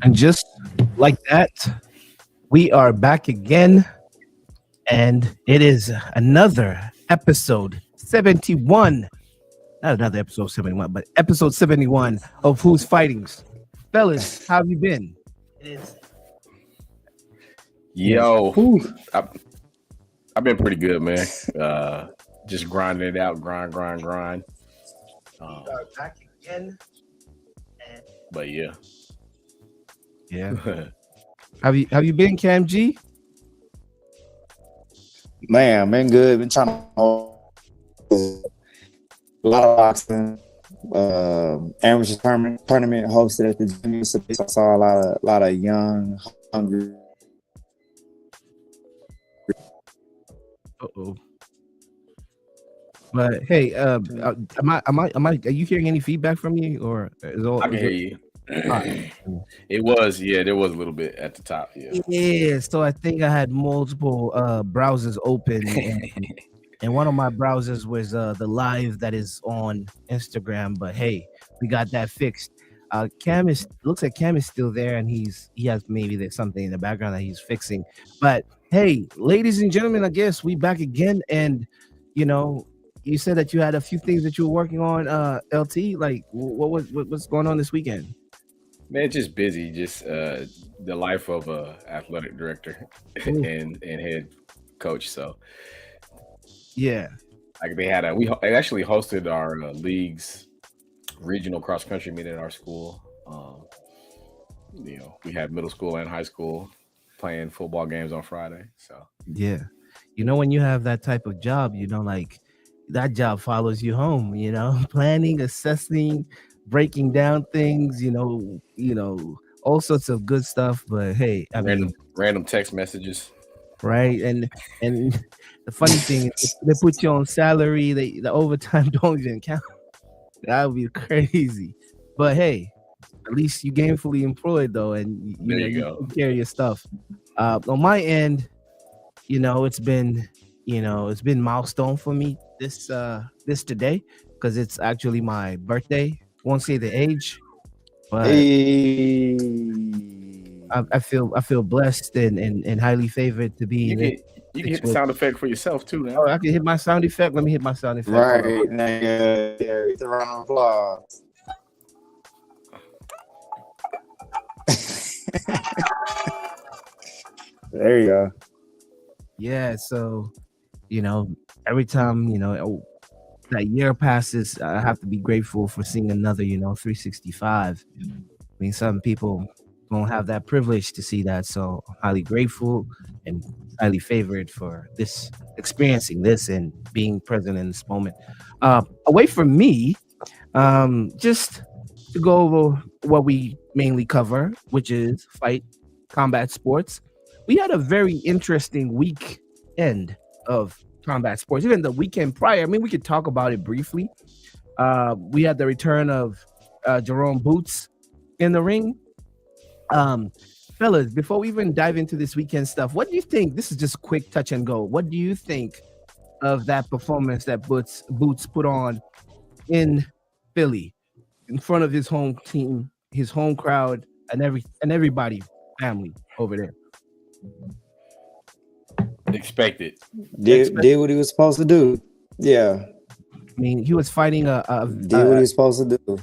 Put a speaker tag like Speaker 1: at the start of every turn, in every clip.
Speaker 1: And just like that, we are back again, and it is another episode 71. Not another episode 71, but episode 71 of Who's Fighting. Fellas, how have you been? It is, you know,
Speaker 2: Yo,
Speaker 3: Whew.
Speaker 2: I've been pretty good, man. Just grinding it out, grind.
Speaker 1: we
Speaker 2: Um,
Speaker 1: are back again. And
Speaker 2: but yeah,
Speaker 1: yeah. Have you been, Kam Gee?
Speaker 3: Man, been good. Been trying to hold a lot of boxing. Amateur tournament hosted at the gym. So I saw a lot of young, hungry.
Speaker 1: Uh-oh. But hey, are you hearing any feedback from me, or is all?
Speaker 2: I can
Speaker 1: Is
Speaker 2: hear
Speaker 1: it,
Speaker 2: you.
Speaker 1: ah,
Speaker 2: There was a little bit at the top. Yeah.
Speaker 1: yeah, so I think I had multiple browsers open, and one of my browsers was the live that is on Instagram. But hey, we got that fixed. Cam is looks like Cam is still there, and he has maybe there's something in the background that he's fixing. But hey, ladies and gentlemen, I guess we back again, and you know, you said that you had a few things that you were working on. LT, like what's going on this weekend?
Speaker 2: Man, just busy. Just the life of a athletic director
Speaker 1: Ooh,
Speaker 2: and head coach. So
Speaker 1: yeah,
Speaker 2: like they actually hosted our league's regional cross country meet at our school. We had middle school and high school playing football games on Friday. So
Speaker 1: yeah. When you have that type of job, like that job follows you home, planning, assessing, breaking down things, all sorts of good stuff. But hey, I mean,
Speaker 2: random text messages.
Speaker 1: right? And the funny thing is they put you on salary, the overtime don't even count. That would be crazy. But hey, at least you gainfully employed though, and
Speaker 2: There you
Speaker 1: you
Speaker 2: go.
Speaker 1: take care of your stuff. On my end, it's been milestone for me this today because it's actually my birthday. Won't say the age, but
Speaker 3: Hey,
Speaker 1: I feel blessed and highly favored to be
Speaker 2: You
Speaker 1: in
Speaker 2: can
Speaker 1: this
Speaker 2: you can hit the
Speaker 1: situation.
Speaker 2: sound effect for yourself too
Speaker 1: Oh,
Speaker 2: now.
Speaker 1: I can hit my sound effect. Let me hit my sound effect. Hold on.
Speaker 3: right now, yeah, it's a round of applause. There you go.
Speaker 1: Yeah, so every time that year passes, I have to be grateful for seeing another 365. I mean, some people don't have that privilege to see that, so I'm highly grateful and highly favored for this experiencing this and being present in this moment. Away from me, just to go over what we mainly cover, which is fight, combat sports. We had a very interesting weekend of combat sports. Even the weekend prior, I mean, we could talk about it briefly. We had the return of Jerome Boots in the ring. Um, Fellas, before we even dive into this weekend stuff, what do you think? This is just quick touch and go. What do you think of that performance that Boots put on in Philly in front of his home team, his home crowd, and everybody, family over there?
Speaker 2: Expected.
Speaker 3: Did what he was supposed to do. Yeah,
Speaker 1: I mean, he was fighting
Speaker 3: did what he was supposed to do.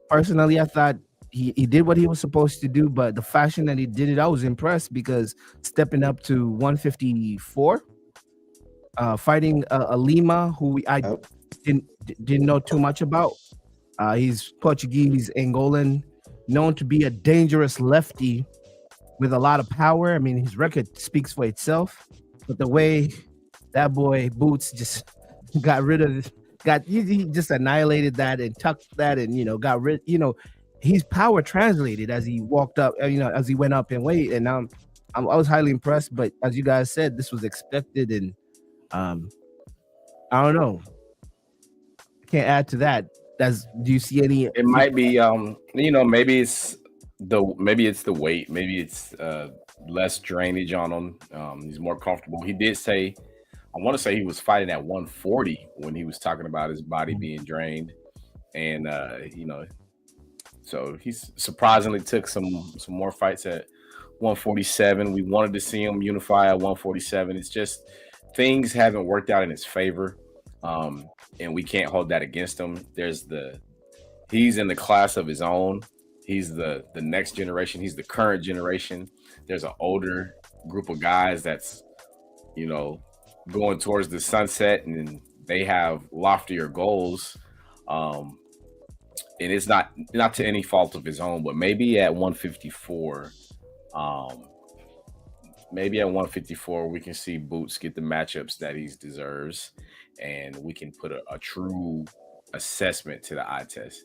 Speaker 1: personally, I thought he did what he was supposed to do, but the fashion that he did it, I was impressed because stepping up to 154, fighting a Lima who I
Speaker 3: Yep.
Speaker 1: didn't know too much about. He's Portuguese, Angolan, known to be a dangerous lefty with a lot of power. I mean, his record speaks for itself. But the way that boy Boots just got rid of this, he just annihilated that and tucked that, and got rid. His power translated as he walked up. As he went up in weight, and I was highly impressed. But as you guys said, this was expected, and um, I don't know. I can't add to that. Do you see any?
Speaker 2: It might be maybe it's the weight, maybe it's less drainage on him. He's more comfortable. He did say, I want to say he was fighting at 140 when he was talking about his body being drained, and So he's surprisingly took some more fights at 147. We wanted to see him unify at 147. It's just things haven't worked out in his favor, and we can't hold that against him. He's in the class of his own. He's the next generation. He's the current generation. There's an older group of guys that's, going towards the sunset, and they have loftier goals. And it's not to any fault of his own, but maybe at 154, we can see Boots get the matchups that he deserves, and we can put a true assessment to the eye test.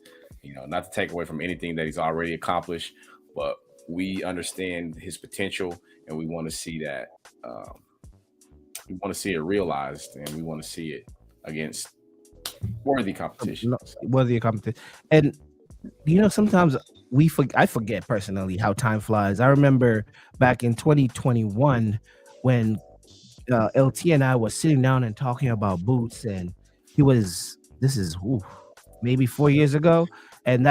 Speaker 2: Not to take away from anything that he's already accomplished, but we understand his potential, and we want to see that. We want to see it realized, and we want to see it against worthy competition.
Speaker 1: Worthy competition. And sometimes I forget personally how time flies. I remember back in 2021 when LT and I was sitting down and talking about Boots, and this is maybe 4 years ago, and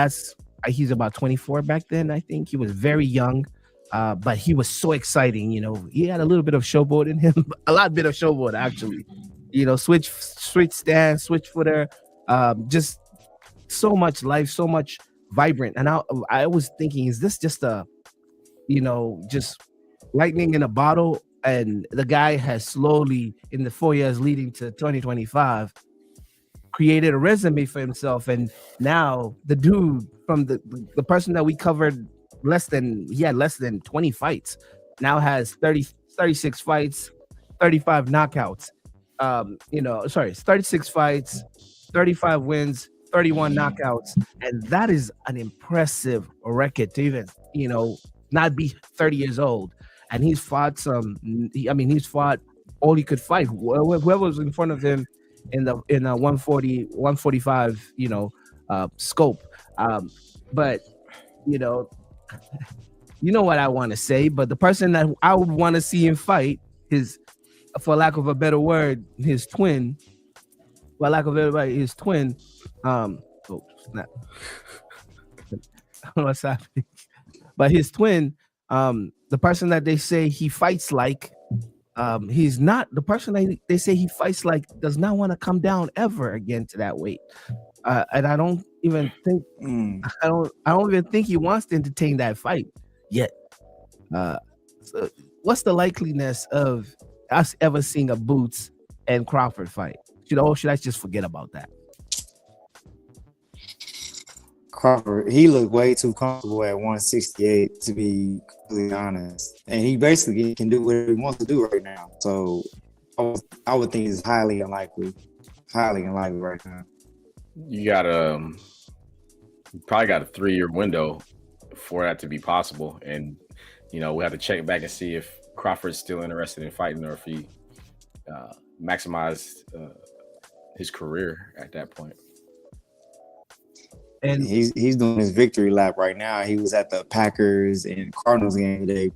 Speaker 1: he's about 24 back then. I think he was very young, but he was so exciting. He had a little bit of showboat in him, a bit of showboat actually. Switch stance, switch footer, just so much life, so much vibrant. And I was thinking, is this just just lightning in a bottle? And the guy has slowly, in the 4 years leading to 2025, created a resume for himself. And now the dude from the person that we covered he had less than 20 fights, now has 36 fights, 35 knockouts. 36 fights, 35 wins, 31 knockouts, and that is an impressive record to even not be 30 years old. And he's fought he's fought all he could fight. Whoever was in front of him in a 140, 145 scope. But what I want to say. But the person that I would want to see him fight, for lack of a better word, his twin. Snap. What's happening? But his twin, the person that they say he fights like, he's not the person that they say he fights like. Does not want to come down ever again to that weight, and I don't even think I don't even think he wants to entertain that fight yet. So what's the likeliness of us ever seeing a Boots and Crawford fight? Should I just forget about that?
Speaker 3: Crawford, he looked way too comfortable at 168, to be completely honest. And he basically can do what he wants to do right now. So I would think it's highly unlikely right now.
Speaker 2: You probably got a 3-year window for that to be possible. And, we have to check back and see if Crawford's still interested in fighting, or if he maximized his career at that point.
Speaker 3: And he's doing his victory lap right now. He was at the Packers and Cardinals game today,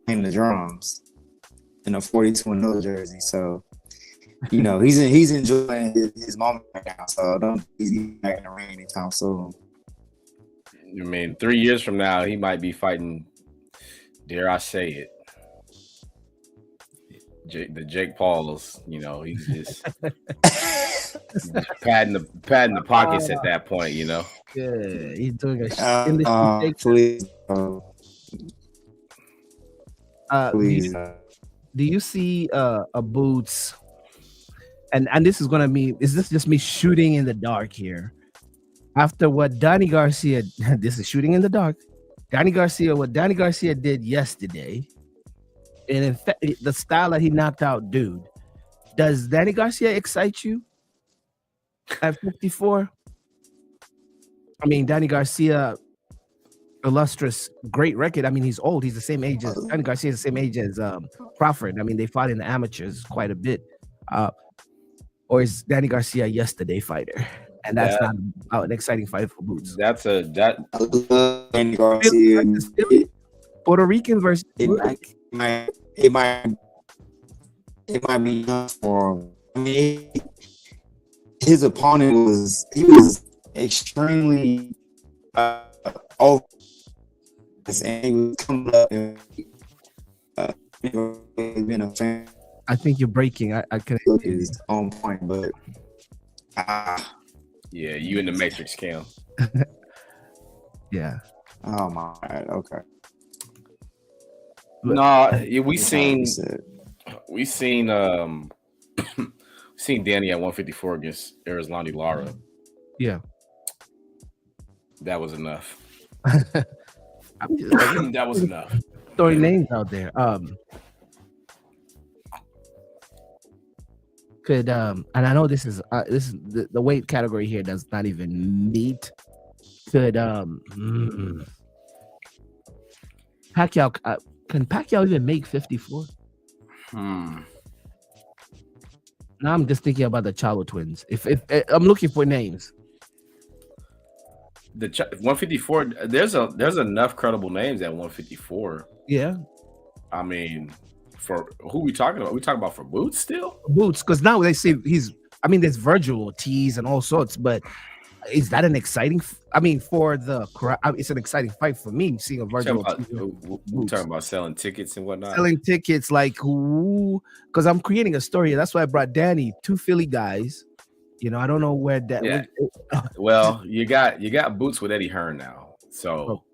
Speaker 3: playing the drums in a 42-0 jersey. So, he's enjoying his moment right now. So don't he's back in the ring anytime soon.
Speaker 2: 3 years from now, he might be fighting. Dare I say it? The Jake Pauls, he's just padding the pockets at that point,
Speaker 1: Yeah, he's doing
Speaker 3: a please. Please.
Speaker 1: Do you see a Boots? And this is is this just me shooting in the dark here? After what Donnie Garcia, this is shooting in the dark. What Donnie Garcia did yesterday, and in fact, the style that he knocked out dude, does Donnie Garcia excite you at 54? I mean, Donnie Garcia, illustrious, great record. I mean, he's old. He's the same age as Donnie Garcia, is the same age as Crawford. I mean, they fought in the amateurs quite a bit. Or is Donnie Garcia a yesterday fighter? And that's not an exciting fight for Boots.
Speaker 3: Danny Garcia.
Speaker 1: Puerto Rican versus
Speaker 3: Black. It might be tough for him. I mean, his opponent was extremely over, and he was coming up and being a fan.
Speaker 1: I think you're breaking. I couldn't hear you.
Speaker 3: Is on point, but
Speaker 2: Yeah, you in the Matrix, Cam.
Speaker 1: Yeah.
Speaker 3: oh my God, okay.
Speaker 2: No, we
Speaker 3: That's
Speaker 2: seen
Speaker 3: all he said.
Speaker 2: we seen seen Danny at 154 against Arislandi Lara.
Speaker 1: Yeah.
Speaker 2: That was enough.
Speaker 1: I'm just
Speaker 2: That was enough.
Speaker 1: throwing names out there. Could and I know this is the weight category here does not even meet. Could Pacquiao can Pacquiao even make 54? Now I'm just thinking about the Chalo twins. If I'm looking for names.
Speaker 2: The 154, there's enough credible names at 154.
Speaker 1: Yeah.
Speaker 2: I mean, for who we talking about? We talking about for Boots still?
Speaker 1: Boots, because now they say there's Virgil Ortiz and all sorts, but is that an exciting? For the crowd, it's an exciting fight for me seeing a Virgil Ortiz.
Speaker 2: We're talking about selling tickets and whatnot.
Speaker 1: Selling tickets, like who? Because I'm creating a story. That's why I brought Danny, two Philly guys. I don't know where that.
Speaker 2: Yeah. Well, you got Boots with Eddie Hearn now, so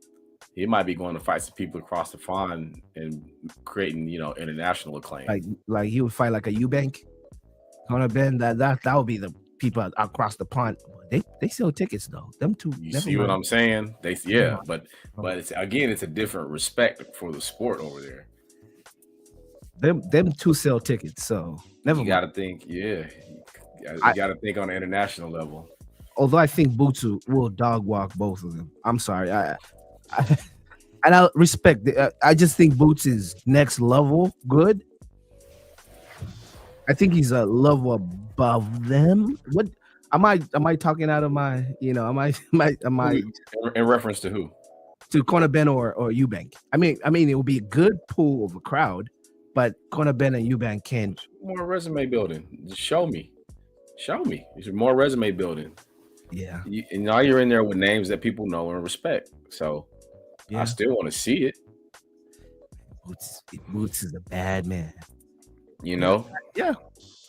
Speaker 2: he might be going to fight some people across the pond and creating, international acclaim.
Speaker 1: Like he would fight like a Eubank. Conor Ben, that would be the people across the pond. They sell tickets though. Them two.
Speaker 2: You see what I'm saying? But it's a different respect for the sport over there.
Speaker 1: Them two sell tickets, so never.
Speaker 2: You got to think, you got to think on an international level.
Speaker 1: Although I think Boots will dog walk both of them. I'm sorry, and I respect. I just think Boots is next level good. I think he's a level above them. What am I talking out of my? Am I
Speaker 2: in reference to who?
Speaker 1: To Conor Ben or Eubank? I mean, it will be a good pool of a crowd, but Conor Ben and Eubank can't.
Speaker 2: More resume building. Just show me. It's more resume building.
Speaker 1: Yeah.
Speaker 2: And now you're in there with names that people know and respect. So I still want to see it.
Speaker 1: Boots is a bad man.
Speaker 2: Yeah.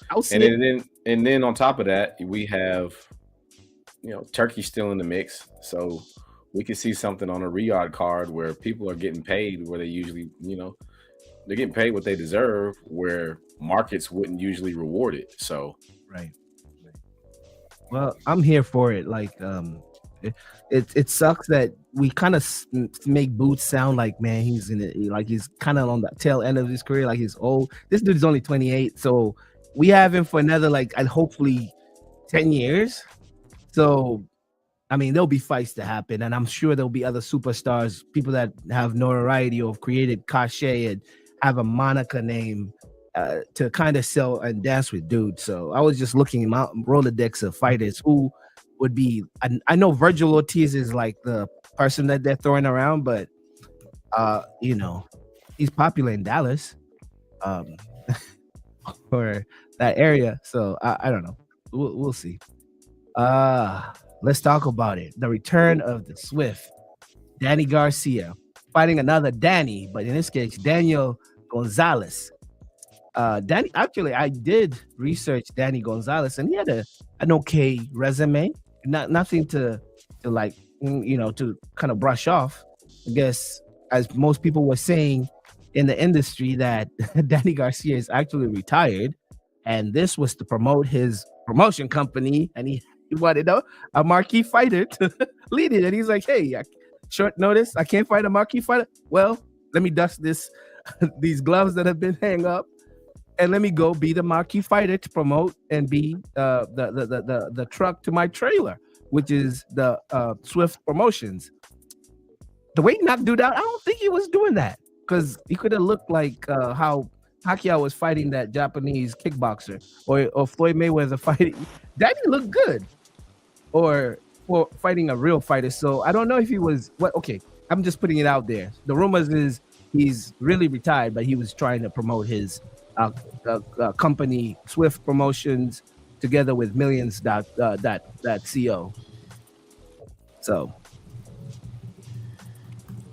Speaker 1: I'll see it.
Speaker 2: And then on top of that, we have Turkey still in the mix. So we can see something on a Riyadh card where people are getting paid where they usually, they're getting paid what they deserve, where markets wouldn't usually reward it. So
Speaker 1: right. Well, I'm here for it. Like, it sucks that we kind of make Boots sound like, man, he's he's kind of on the tail end of his career, like he's old. This dude is only 28, so we have him for another and hopefully 10 years. So, there'll be fights to happen, and I'm sure there'll be other superstars, people that have notoriety or have created cachet and have a moniker name to kind of sell and dance with dudes. So I was just looking at my Rolodex of fighters who would be. I know Virgil Ortiz is like the person that they're throwing around, but he's popular in Dallas, or that area. So I don't know. We'll see. Let's talk about it. The return of the Swift, Danny Garcia, fighting another Danny, but in this case, Daniel Gonzalez. Danny, actually, I did research Danny Gonzalez, and he had an okay resume. Nothing to to kind of brush off. I guess, as most people were saying in the industry, that Danny Garcia is actually retired, and this was to promote his promotion company, and he wanted a marquee fighter to lead it, and he's like, "Hey, short notice, I can't fight a marquee fighter. Well, let me dust these gloves that have been hung up, and let me go be the marquee fighter to promote and be the truck to my trailer, which is the Swift Promotions." The way he not do that, I don't think he was doing that, because he could have looked like how Pacquiao was fighting that Japanese kickboxer, or Floyd Mayweather fighting. Danny looked good, or fighting a real fighter. So I don't know if he was okay. I'm just putting it out there. The rumors is he's really retired, but he was trying to promote his company Swift Promotions together with Millions that CO. So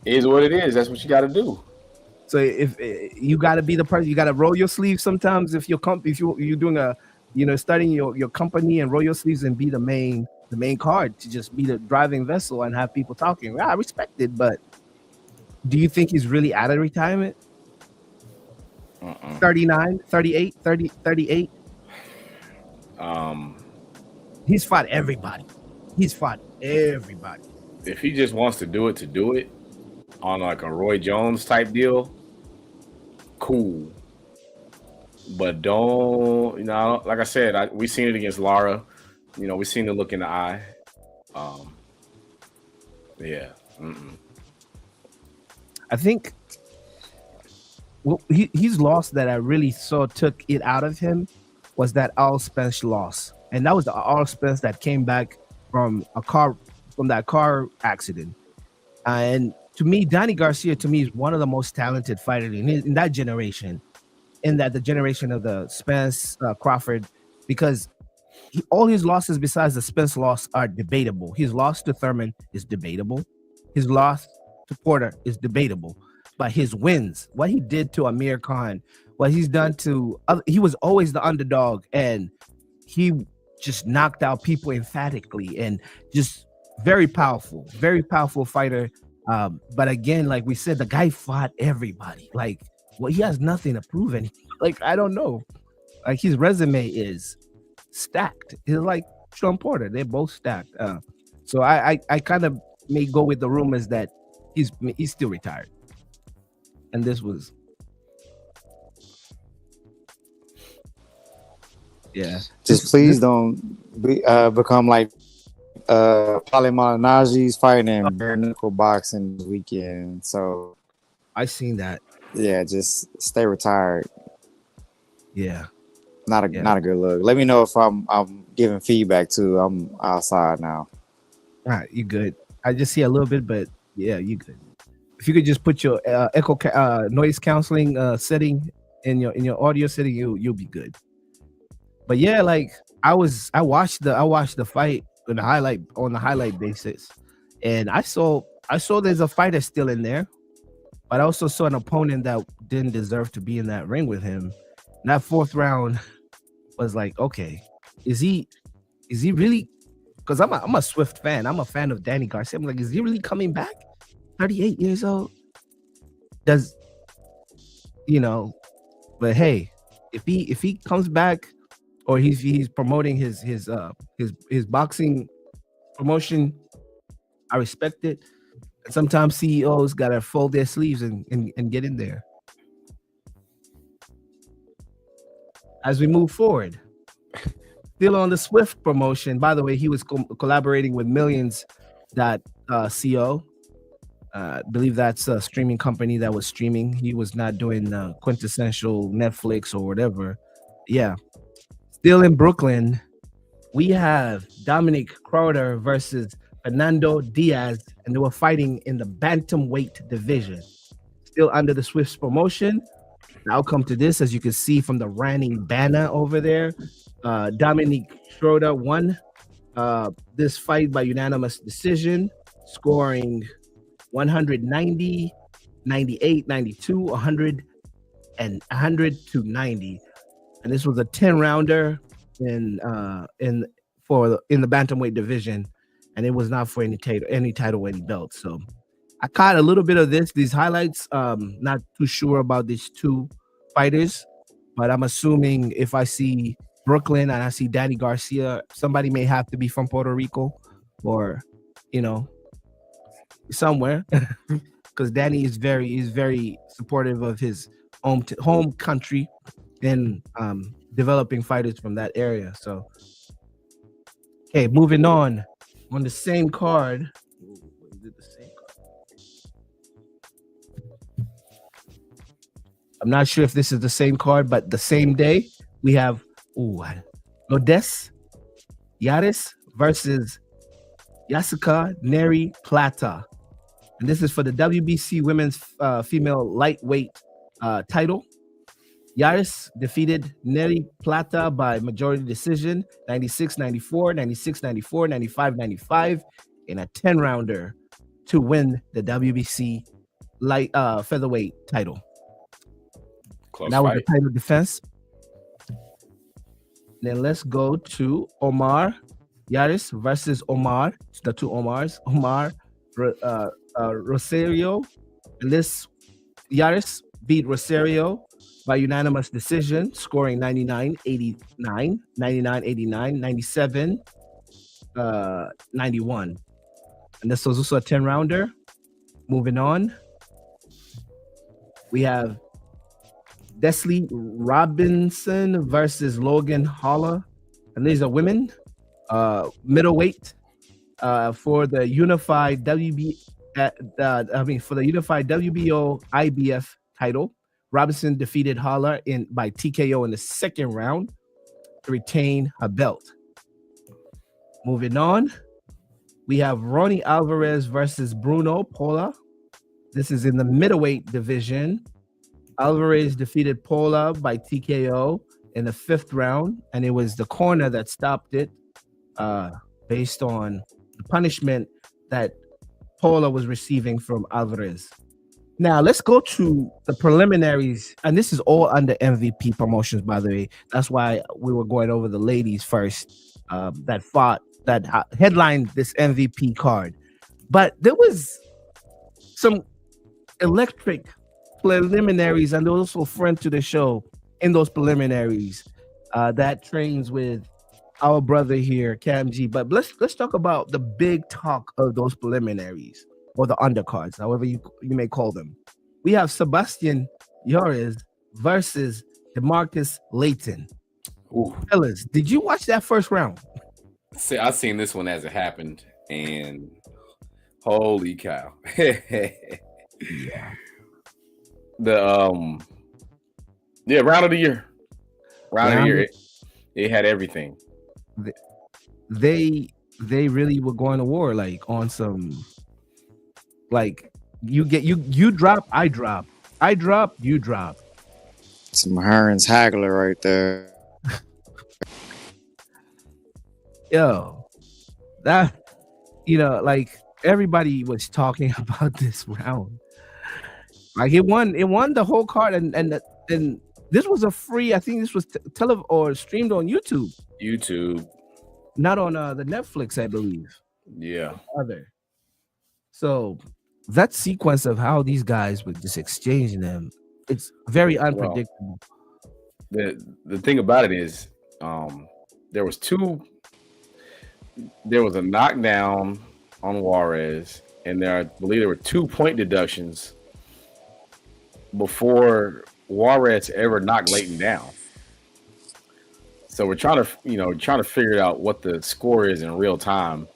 Speaker 2: Is what it is. That's what you got to do.
Speaker 1: So if you got to be the person, you got to roll your sleeves sometimes. If you're doing a, starting your company, and roll your sleeves and be the main card, to just be the driving vessel and have people talking. I respect it, but do you think he's really out of retirement? 39, 38, 30, 38. He's fought everybody.
Speaker 2: If he just wants to do it on like a Roy Jones type deal, cool. But don't, like I said, we seen it against Lara. We seen the look in the eye. Yeah.
Speaker 1: I think he's lost that I really saw took it out of him was that Al Spence loss. And that was the Al Spence that came back from that car accident. And to me, Danny Garcia, is one of the most talented fighters in that generation, the generation of the Spence, Crawford, because all his losses besides the Spence loss are debatable. His loss to Thurman is debatable. His loss to Porter is debatable. But his wins, what he did to Amir Khan, what he's done to he was always the underdog, and he just knocked out people emphatically, and just very powerful fighter. But again, like we said, the guy fought everybody. Like, he has nothing to prove anything. Like, I don't know. Like, his resume is stacked. He's like Sean Porter. They're both stacked. So I kind of may go with the rumors that he's still retired. And this was, yeah.
Speaker 3: Just please don't become like Paulie Malignaggi's fighting in bare knuckle boxing this weekend. So
Speaker 1: I seen that.
Speaker 3: Yeah, just stay retired.
Speaker 1: Yeah.
Speaker 3: Not a good look. Let me know if I'm giving feedback too. I'm outside now.
Speaker 1: All right, you good. I just see a little bit, but yeah, you good. If you could just put your echo noise canceling setting in your audio setting, you'll be good. But yeah, like I watched the fight on the highlight basis, and I saw there's a fighter still in there, but I also saw an opponent that didn't deserve to be in that ring with him. And that fourth round was like, okay, is he really? Because I'm a Swift fan. I'm a fan of Danny Garcia. I'm like, is he really coming back? 38 years old. But hey, if he comes back, or he's promoting his boxing promotion, I respect it. Sometimes CEOs gotta fold their sleeves and get in there. As we move forward, still on the Swift promotion. By the way, he was collaborating with Millions.co. I believe that's a streaming company that was streaming. He was not doing quintessential Netflix or whatever. Yeah. Still in Brooklyn, we have Dominic Crowder versus Fernando Diaz, and they were fighting in the bantamweight division. Still under the Swift's promotion. The outcome to this, as you can see from the running banner over there, Dominic Crowder won this fight by unanimous decision, scoring 190, 98, 92, 100, and 100 to 90. And this was a 10-rounder in the bantamweight division, and it was not for any title, any belt. So I caught a little bit of these highlights. Not too sure about these two fighters, but I'm assuming if I see Brooklyn and I see Danny Garcia, somebody may have to be from Puerto Rico or, somewhere, because Danny is very supportive of his home country and developing fighters from that area. So, okay, moving on the same card. Is it the same card? I'm not sure if this is the same card, but the same day we have Lourdes Yaris versus Jessica Neri Plata. And this is for the WBC Women's Female Lightweight title. Yaris defeated Neri Plata by majority decision, 96-94, 96-94, 95-95, in a 10-rounder to win the WBC light featherweight title.
Speaker 2: Close
Speaker 1: That was
Speaker 2: fight.
Speaker 1: the title defense. Then let's go to Omar Yaris versus Omar. It's the two Omars. Omar Rosario. This Yaris beat Rosario by unanimous decision, scoring 99-89, 99-89, 97, 91. And this was also a 10-rounder. Moving on, we have Desley Robinson versus Logan Holla. And these are women, middleweight, for the unified for the unified WBO IBF title. Robinson defeated Holla by TKO in the second round to retain her belt. Moving on, we have Ronnie Alvarez versus Bruno Pola. This is in the middleweight division. Alvarez defeated Pola by TKO in the fifth round, and it was the corner that stopped it based on the punishment that Pola was receiving from Alvarez. Now, let's go to the preliminaries, and this is all under MVP promotions, by the way. That's why we were going over the ladies first that headlined this MVP card. But there was some electric preliminaries, and also friend to the show in those preliminaries that trains with our brother here, Kam Gee. But let's talk about the big talk of those preliminaries, or the undercards, however you may call them. We have Sebastian Yorez versus DeMarcus Layton.
Speaker 2: Ooh.
Speaker 1: Fellas, did you watch that first round?
Speaker 2: See, I seen this one as it happened, and holy cow. Yeah. Round of the year. Round of the year. It had everything.
Speaker 1: They really were going to war, like on some, like you drop, I drop, you drop.
Speaker 3: Some Hearns Hagler right there.
Speaker 1: Yo, that, like everybody was talking about this round. Like it won the whole card, and this was a free. I think this was or streamed on YouTube. Not on the Netflix, I believe.
Speaker 2: Yeah.
Speaker 1: So that sequence of how these guys were just exchanging them, it's very unpredictable.
Speaker 2: Well, the thing about it is, there was a knockdown on Juarez, and I believe there were 2-point deductions before Juarez ever knocked Layton down. So we're trying to figure out what the score is in real time.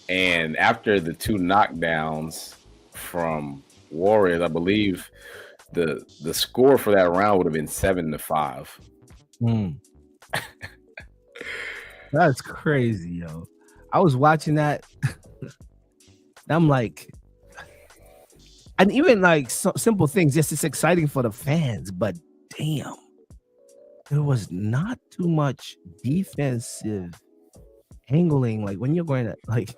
Speaker 2: And after the 2 knockdowns from Juarez, I believe the score for that round would have been 7-5.
Speaker 1: That's crazy, yo. I was watching that. I'm like, and even like simple things, just it's exciting for the fans, but damn, there was not too much defensive angling. Like when you're going to like,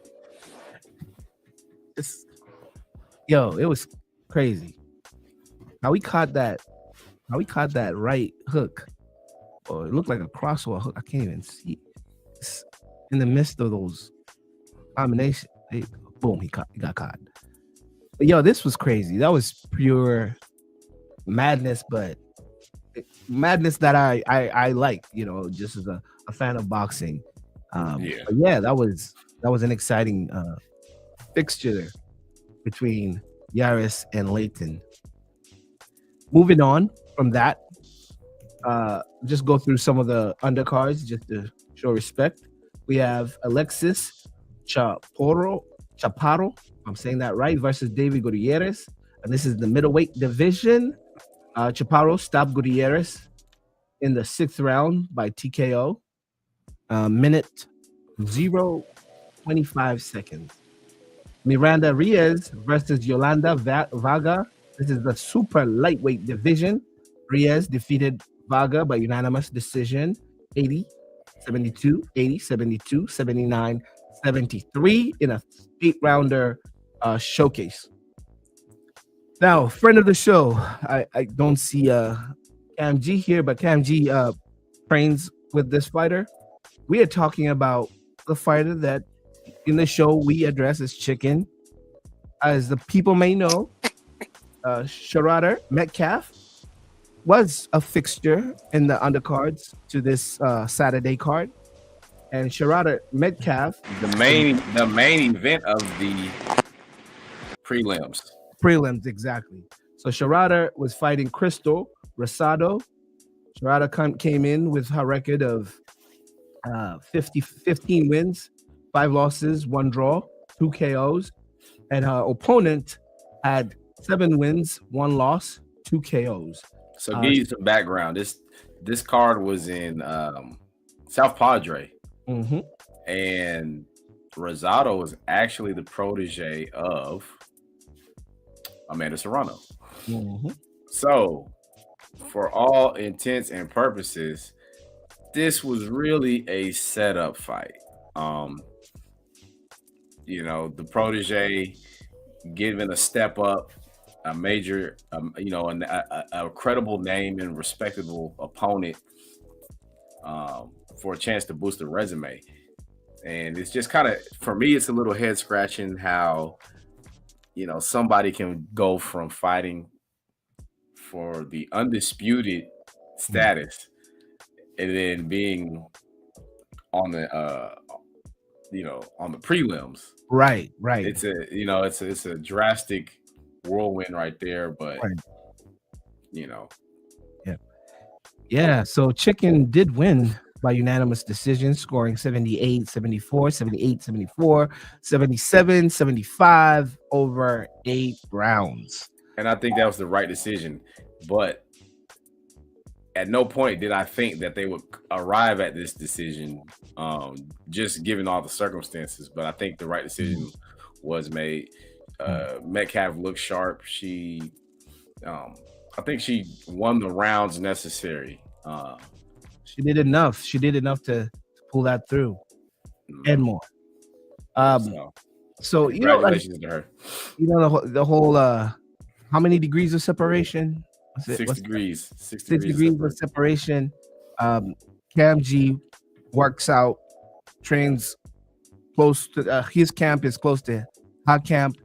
Speaker 1: it was crazy. How we caught that right hook, or it looked like a crossbar hook. I can't even see. It's in the midst of those combinations. Boom, he got caught. But this was crazy. That was pure madness, but madness that I like, just as a fan of boxing. That was an exciting fixture between Yaris and Layton. Moving on from that, just go through some of the undercards just to show respect. We have Alexis Chaparro, I'm saying that right, versus David Gutierrez. And this is the middleweight division. Chaparro stopped Gutierrez in the 6th round by TKO. Minute 0:25 seconds. Miranda Reyes versus Yolanda Vaga. This is the super lightweight division. Reyes defeated Vaga by unanimous decision, 80-72, 80-72, 79-73 in a 8-rounder showcase. Now, friend of the show, I don't see Kam Gee here, but Kam Gee trains with this fighter. We are talking about the fighter that in the show we address as Chicken. As the people may know, Sharada Metcalf was a fixture in the undercards to this Saturday card. And Sharada Metcalf,
Speaker 2: the main event of the
Speaker 1: prelims, exactly. So Sharada was fighting Crystal Rosado. Sharada came in with her record of 15 wins, 5 losses, 1 draw, 2 KOs. And her opponent had 7 wins, 1 loss, 2 KOs.
Speaker 2: So give you some background. This card was in South Padre.
Speaker 1: Mm-hmm.
Speaker 2: And Rosado was actually the protege of Amanda Serrano.
Speaker 1: Mm-hmm.
Speaker 2: So, for all intents and purposes, this was really a setup fight. The protege given a step up, a major, a credible name and respectable opponent for a chance to boost the resume. And it's just kind of, for me, it's a little head scratching how, somebody can go from fighting for the undisputed status and then being on the on the prelims.
Speaker 1: Right.
Speaker 2: It's a drastic whirlwind right there, but
Speaker 1: Yeah, so Chicken did win by unanimous decision, scoring 78, 74, 78, 74, 77, 75 over 8 rounds.
Speaker 2: And I think that was the right decision. But at no point did I think that they would arrive at this decision, just given all the circumstances. But I think the right decision was made. Metcalf looked sharp. I think she won the rounds necessary.
Speaker 1: She did enough. She did enough to pull that through and more. So
Speaker 2: congratulations to her.
Speaker 1: The whole how many degrees of separation?
Speaker 2: 6 degrees.
Speaker 1: 6 degrees of separation. Kam Gee works out, trains close to his camp is close to our camp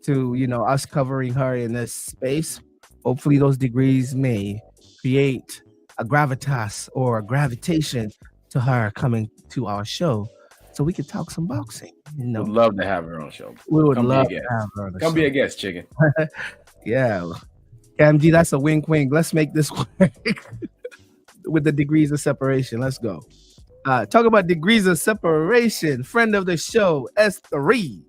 Speaker 1: to us covering her in this space. Hopefully those degrees may create a gravitas or a gravitation to her coming to our show so we could talk some boxing.
Speaker 2: We'd love to have her on the show.
Speaker 1: We would love to have her on the show.
Speaker 2: Come be a guest, Chicken.
Speaker 1: Yeah. Kam Gee, that's a wink. Let's make this work with the degrees of separation. Let's go. Talk about degrees of separation. Friend of the show, S3,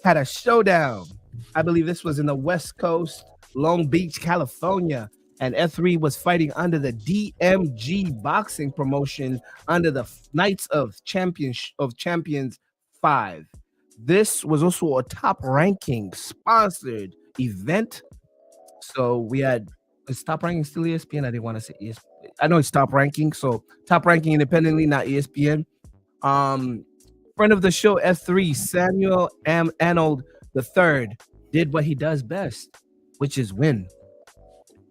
Speaker 1: had a showdown. I believe this was in the West Coast, Long Beach, California. And S3 was fighting under the DMG boxing promotion under the Knights of Champions 5. This was also a top ranking sponsored event. So we had, is Top Ranking still ESPN? I didn't want to say ESPN. I know it's Top Ranking. So Top Ranking independently, not ESPN. Friend of the show, S3, Samuel M. Arnold III, did what he does best, which is win.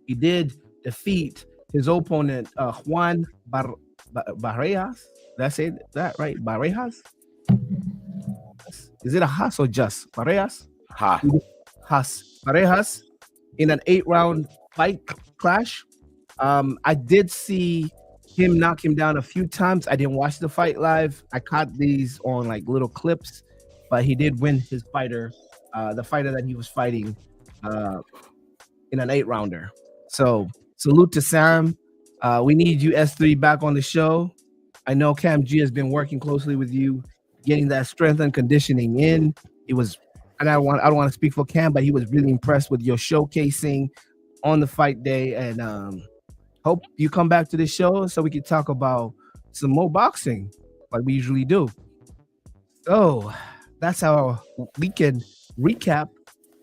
Speaker 1: He did defeat his opponent, Juan Barrejas. Did I say that right? Barrejas? Is it a Haas or just? Barrejas? Haas. Barrejas in an 8-round fight clash. I did see him knock him down a few times. I didn't watch the fight live. I caught these on like little clips, but he did win his fighter, the fighter that he was fighting in an 8-rounder. So salute to Sam. We need you, S3, back on the show. I know Kam Gee has been working closely with you, getting that strength and conditioning in. It was, and I don't want to speak for Kam, but he was really impressed with your showcasing on the fight day. And hope you come back to the show so we can talk about some more boxing like we usually do. So that's our weekend recap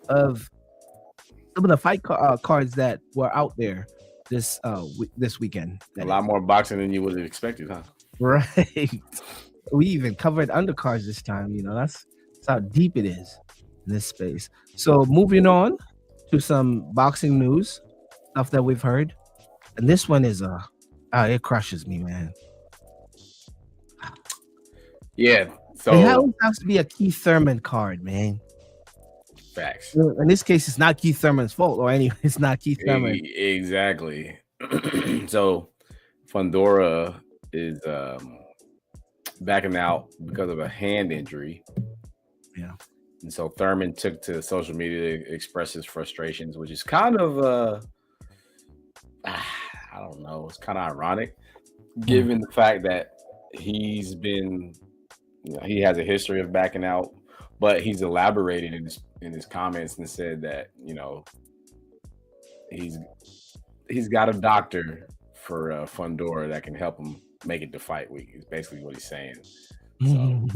Speaker 1: of some of the fight cards that were out there this weekend.
Speaker 2: A lot more boxing than you would have expected, huh?
Speaker 1: Right. We even covered undercards this time. That's how deep it is. in this space. So moving on to some boxing news, stuff that we've heard, and this one is it crushes me, man.
Speaker 2: Yeah.
Speaker 1: It
Speaker 2: So
Speaker 1: always has to be a Keith Thurman card, man.
Speaker 2: facts.
Speaker 1: In this case, it's not Keith Thurman's fault, or anyway, it's not Keith Thurman.
Speaker 2: Exactly. So Fundora is backing out because of a hand injury.
Speaker 1: Yeah.
Speaker 2: And so Thurman took to social media to express his frustrations, which is kind of I don't know, it's kind of ironic given the fact that he's been, he has a history of backing out, but he's elaborated in his comments and said that, he's got a doctor for Fundora that can help him make it to fight week. Is basically what he's saying. So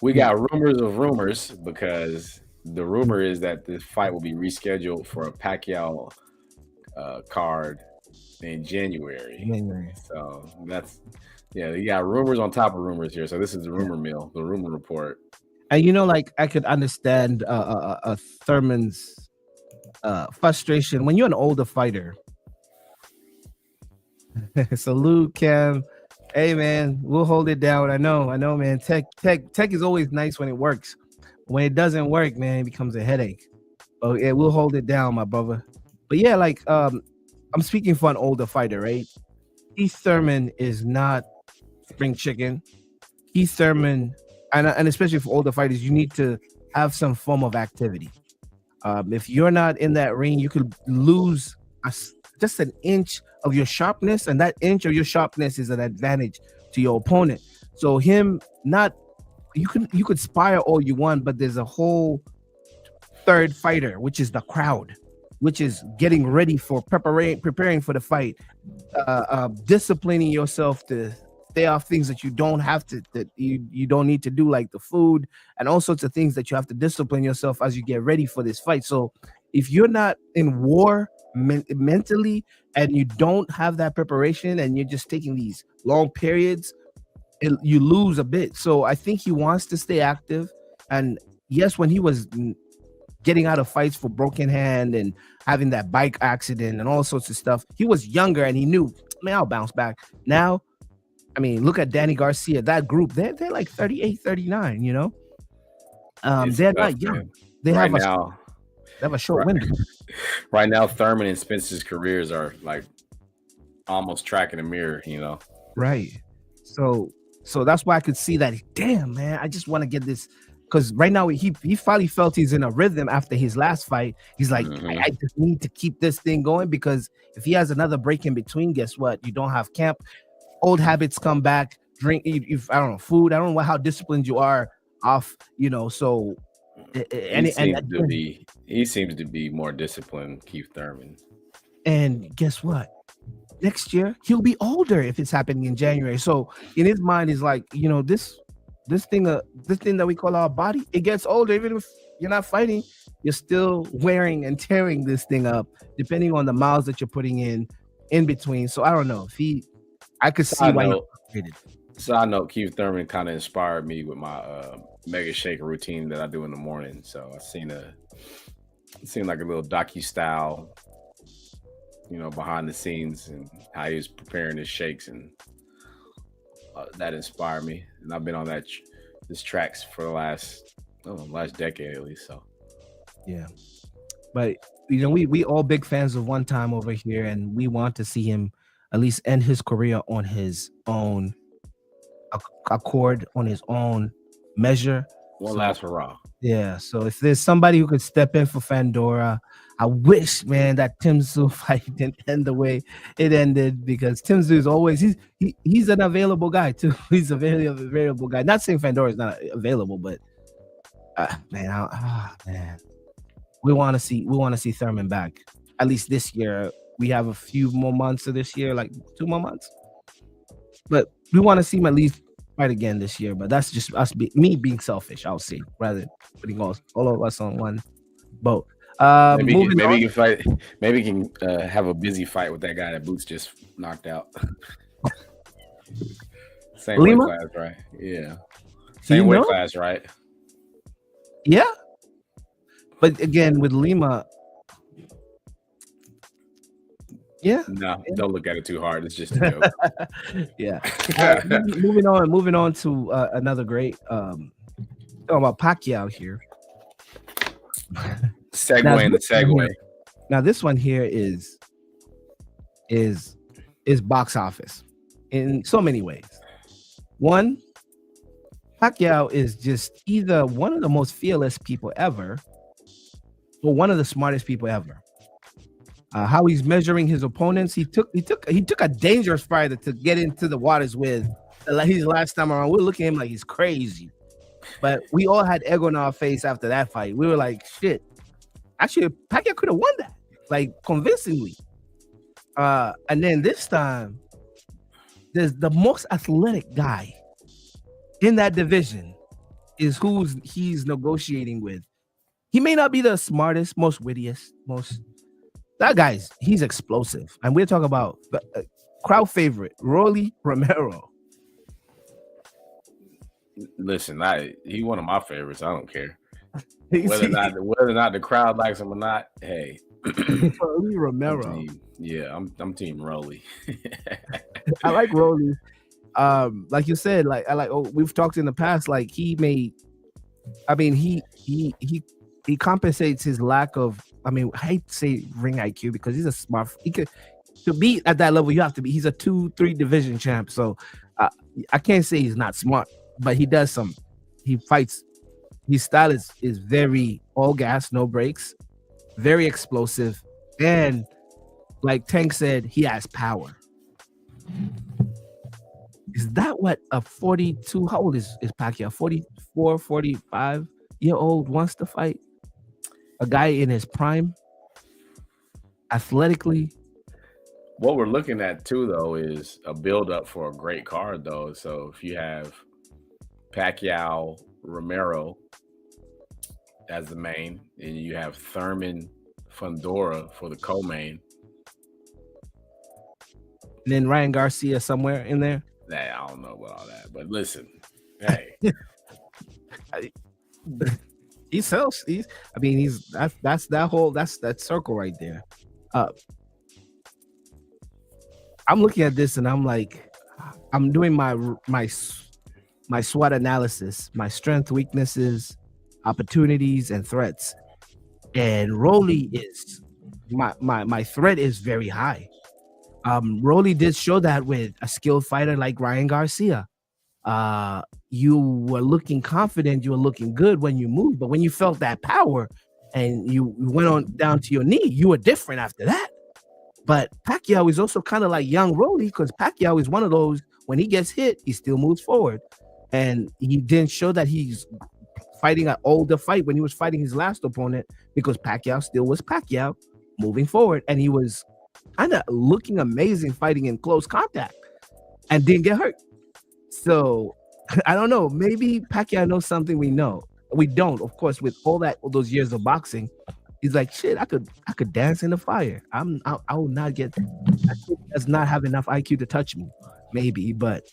Speaker 2: we got rumors of rumors, because the rumor is that this fight will be rescheduled for a Pacquiao card in January. So that's, you got rumors on top of rumors here. So this is the rumor mill, the rumor report.
Speaker 1: And like, I could understand Thurman's frustration when you're an older fighter. Salute, Kam. Hey, man, we'll hold it down. I know, man. Tech is always nice when it works. When it doesn't work, man, it becomes a headache. Oh yeah, we'll hold it down, my brother. But yeah, like I'm speaking for an older fighter, right? Keith Thurman is not spring chicken. Keith Thurman, and especially for older fighters, you need to have some form of activity. If you're not in that ring, you could lose just an inch of your sharpness, and that inch of your sharpness is an advantage to your opponent. So you could spire all you want, but there's a whole third fighter, which is the crowd, which is getting ready for preparing for the fight, disciplining yourself to stay off things that you don't have to, that you don't need to do, like the food and all sorts of things that you have to discipline yourself as you get ready for this fight. So if you're not in war mentally, and you don't have that preparation, and you're just taking these long periods, you lose a bit. So I think he wants to stay active. And yes, when he was getting out of fights for broken hand and having that bike accident and all sorts of stuff, he was younger and he knew, man, I'll bounce back. Now, I mean, look at Danny Garcia, that group, they're like 38, 39, they're not young. They have a short window.
Speaker 2: Right now, Thurman and Spence's careers are like almost tracking a mirror,
Speaker 1: Right. So that's why I could see that. Damn, man, I just want to get this, because right now he finally felt he's in a rhythm after his last fight. He's like, I just need to keep this thing going, because if he has another break in between, guess what? You don't have camp. Old habits come back. Drink, if I don't know, food. I don't know how disciplined you are off, so.
Speaker 2: He seems to be more disciplined, Keith Thurman.
Speaker 1: And guess what? Next year he'll be older if it's happening in January. So in his mind, is like, this thing that we call our body, it gets older. Even if you're not fighting, you're still wearing and tearing this thing up, depending on the miles that you're putting in between. So I don't know if I could see why he frustrated.
Speaker 2: So I know Keith Thurman kind of inspired me with my mega shake routine that I do in the morning. So I seen like a little docu-style, behind the scenes, and how he was preparing his shakes, and that inspired me. And I've been on this tracks for the last decade at least. So
Speaker 1: yeah, but we all big fans of One Time over here, and we want to see him at least end his career on his own accord, on his own measure.
Speaker 2: One last hurrah.
Speaker 1: Yeah, so if there's somebody who could step in for Fundora, I wish, man, that Tim Tszyu fight didn't end the way it ended, because Tim Tszyu is always he's an available guy too. He's a very available guy. Not saying Fundora is not available, but man, we want to see Thurman back at least this year. We have a few more months of this year, like 2 more months, but we want to see him at least fight again this year. But that's just me being selfish, I'll say, rather than putting all of us on one boat.
Speaker 2: Maybe he can fight. Maybe he can have a busy fight with that guy that Boots just knocked out. Same weight class, right? Yeah. Same weight
Speaker 1: know?
Speaker 2: class, right?
Speaker 1: Yeah. But again, with Lima, yeah.
Speaker 2: No, don't look at it too hard. It's just a joke.
Speaker 1: Yeah. Moving on to another great talking about Pacquiao here.
Speaker 2: Segue in the segue.
Speaker 1: Now this one here is box office in so many ways. One, Pacquiao is just either one of the most fearless people ever or one of the smartest people ever. How he's measuring his opponents. He took a dangerous fighter to get into the waters with. His last time around, we're looking at him like he's crazy. But we all had egg on our face after that fight. We were like, shit. Actually, Pacquiao could have won that, like convincingly. And then this time, there's the most athletic guy in that division is who he's negotiating with. He may not be the smartest, most wittiest, that guy's he's explosive. And we're talking about crowd favorite, Rolly Romero.
Speaker 2: Listen, he one of my favorites. I don't care. Whether or not the crowd likes him or not, hey.
Speaker 1: Rolly Romero.
Speaker 2: I'm team Rolly.
Speaker 1: I like Rolly. Like you said, we've talked in the past, like he compensates his lack of, I hate to say ring IQ because he's a smart, to be at that level, you have to be, he's a 2-3 division champ. So I can't say he's not smart, but he does he fights, his style is very all gas, no brakes, very explosive. And like Tank said, he has power. Is that what a 42, how old is Pacquiao? 44, 45-year-old wants to fight? A guy in his prime? Athletically?
Speaker 2: What we're looking at too, though, is a build-up for a great card, though. So if you have Pacquiao, Romero as the main, and you have Thurman, Fundora for the co-main.
Speaker 1: And then Ryan Garcia somewhere in there?
Speaker 2: I don't know about all that, but listen, hey.
Speaker 1: That's that circle right there. I'm looking at this and I'm like, I'm doing my SWOT analysis, my strength, weaknesses, opportunities, and threats. And Rolly is my threat is very high. Rolly did show that with a skilled fighter like Ryan Garcia. You were looking confident, you were looking good when you moved, but when you felt that power and you went on down to your knee, you were different after that. But Pacquiao is also kind of like young Rolly, because Pacquiao is one of those, when he gets hit, he still moves forward. And he didn't show that he's fighting an older fight when he was fighting his last opponent, because Pacquiao still was Pacquiao moving forward. And he was kind of looking amazing fighting in close contact and didn't get hurt. So I don't know. Maybe Pacquiao knows something we know. We don't, of course, with all those years of boxing. He's like, shit, I could dance in the fire. I will not get, that kid does not have enough IQ to touch me. Maybe, but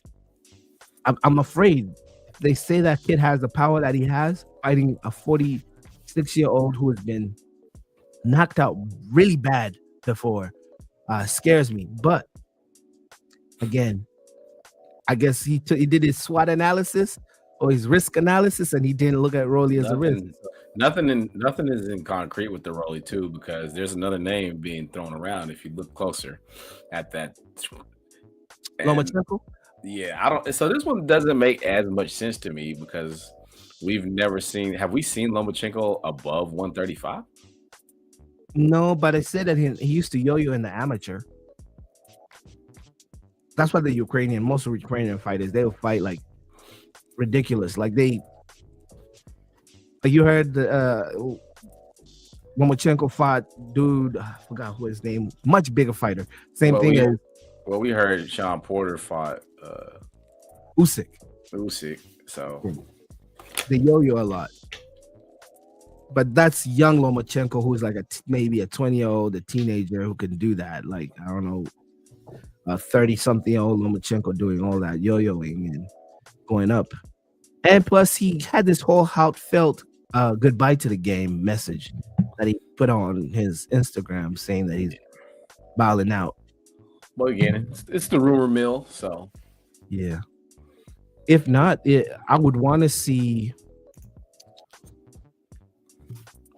Speaker 1: I'm afraid. They say that kid has the power that he has fighting a 46-year-old who has been knocked out really bad before. Scares me. But again, I guess he did his SWOT analysis or his risk analysis, and he didn't look at Rolly as a risk.
Speaker 2: Nothing is in concrete with the Rolly too, because there's another name being thrown around if you look closer at that.
Speaker 1: Lomachenko?
Speaker 2: Yeah, I don't. So this one doesn't make as much sense to me because we've never seen. Have we seen Lomachenko above 135?
Speaker 1: No, but I said that he used to yo-yo in the amateur. That's why most of the Ukrainian fighters, they will fight like ridiculous. Like you heard the Lomachenko fought dude, I forgot who his name, much bigger fighter.
Speaker 2: We heard Sean Porter fought
Speaker 1: Usyk.
Speaker 2: So
Speaker 1: they yo-yo a lot. But that's young Lomachenko, who's like maybe a 20-year-old, a teenager who can do that. Like, I don't know, a 30-something-year-old Lomachenko doing all that yo-yoing and going up. And plus, he had this whole heartfelt goodbye to the game message that he put on his Instagram saying that he's bowing out.
Speaker 2: But again, it's the rumor mill, so
Speaker 1: Yeah. If not, I would want to see.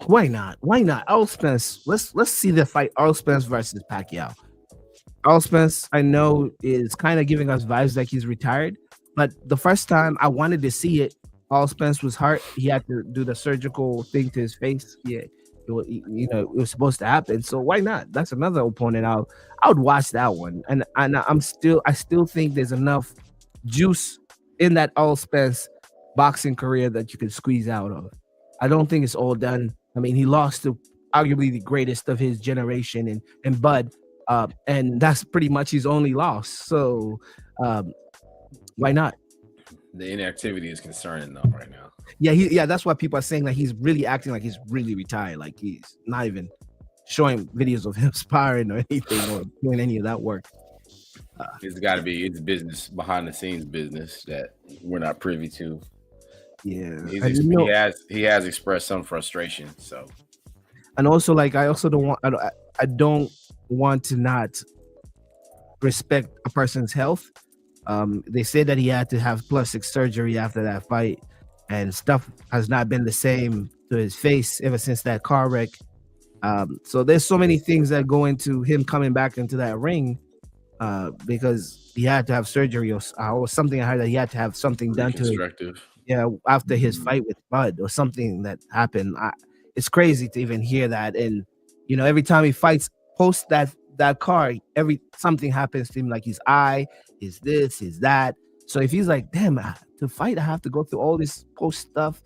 Speaker 1: Why not? Why not? Earl Spence. Let's see the fight. Earl Spence versus Pacquiao. Earl Spence, I know, is kind of giving us vibes like he's retired. But the first time I wanted to see it, Earl Spence was hurt. He had to do the surgical thing to his face. Yeah, it was supposed to happen. So why not? That's another opponent. I would watch that one. And I still think there's enough juice in that Earl Spence boxing career that you could squeeze out of. I don't think it's all done. I mean, he lost to arguably the greatest of his generation and Bud, and that's pretty much his only loss. So why not?
Speaker 2: the inactivity is concerning though right now.
Speaker 1: Yeah, that's why people are saying that he's really acting like he's really retired, like he's not even showing videos of him sparring or anything or doing any of that work.
Speaker 2: It's got to be it's business behind the scenes business that we're not privy to.
Speaker 1: Yeah,
Speaker 2: He has expressed some frustration. So,
Speaker 1: and also like I don't want to not respect a person's health. They said that he had to have plastic surgery after that fight, and stuff has not been the same to his face ever since that car wreck. So there's so many things that go into him coming back into that ring, because he had to have surgery or something. I heard that he had to have something done to it. Yeah, after his fight with Bud or something that happened. It's crazy to even hear that. And every time he fights, post that car, something happens to him, like his eye, his this, his that. So if he's like, damn, to fight, I have to go through all this post stuff.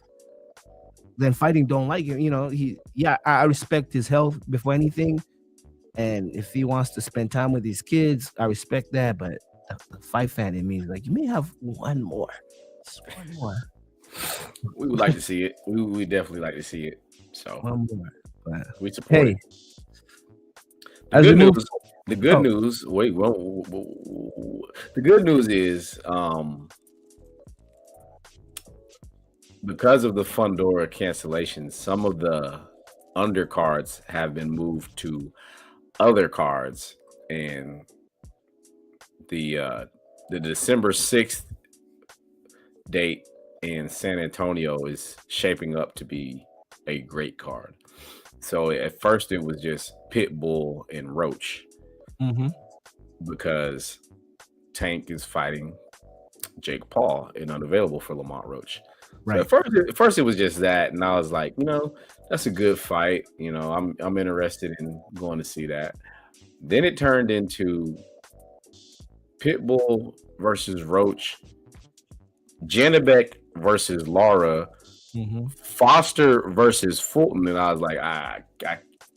Speaker 1: Then fighting don't like him. I respect his health before anything. And if he wants to spend time with his kids, I respect that. But the fight fan in me is like, you may have one more. Just one more.
Speaker 2: We would like to see it. We would definitely like to see it. So
Speaker 1: one more. But
Speaker 2: we support it. The good news. Wait, the good news is because of the Fundora cancellation, some of the undercards have been moved to other cards, and the December 6th date in San Antonio is shaping up to be a great card. So at first it was just Pitbull and Roach, because Tank is fighting Jake Paul and unavailable for Lamont Roach. Right. So at first it was just that, and I was like, that's a good fight. I'm interested in going to see that. Then it turned into Pitbull versus Roach, Janabek versus Lara, Foster versus Fulton, and I was like, I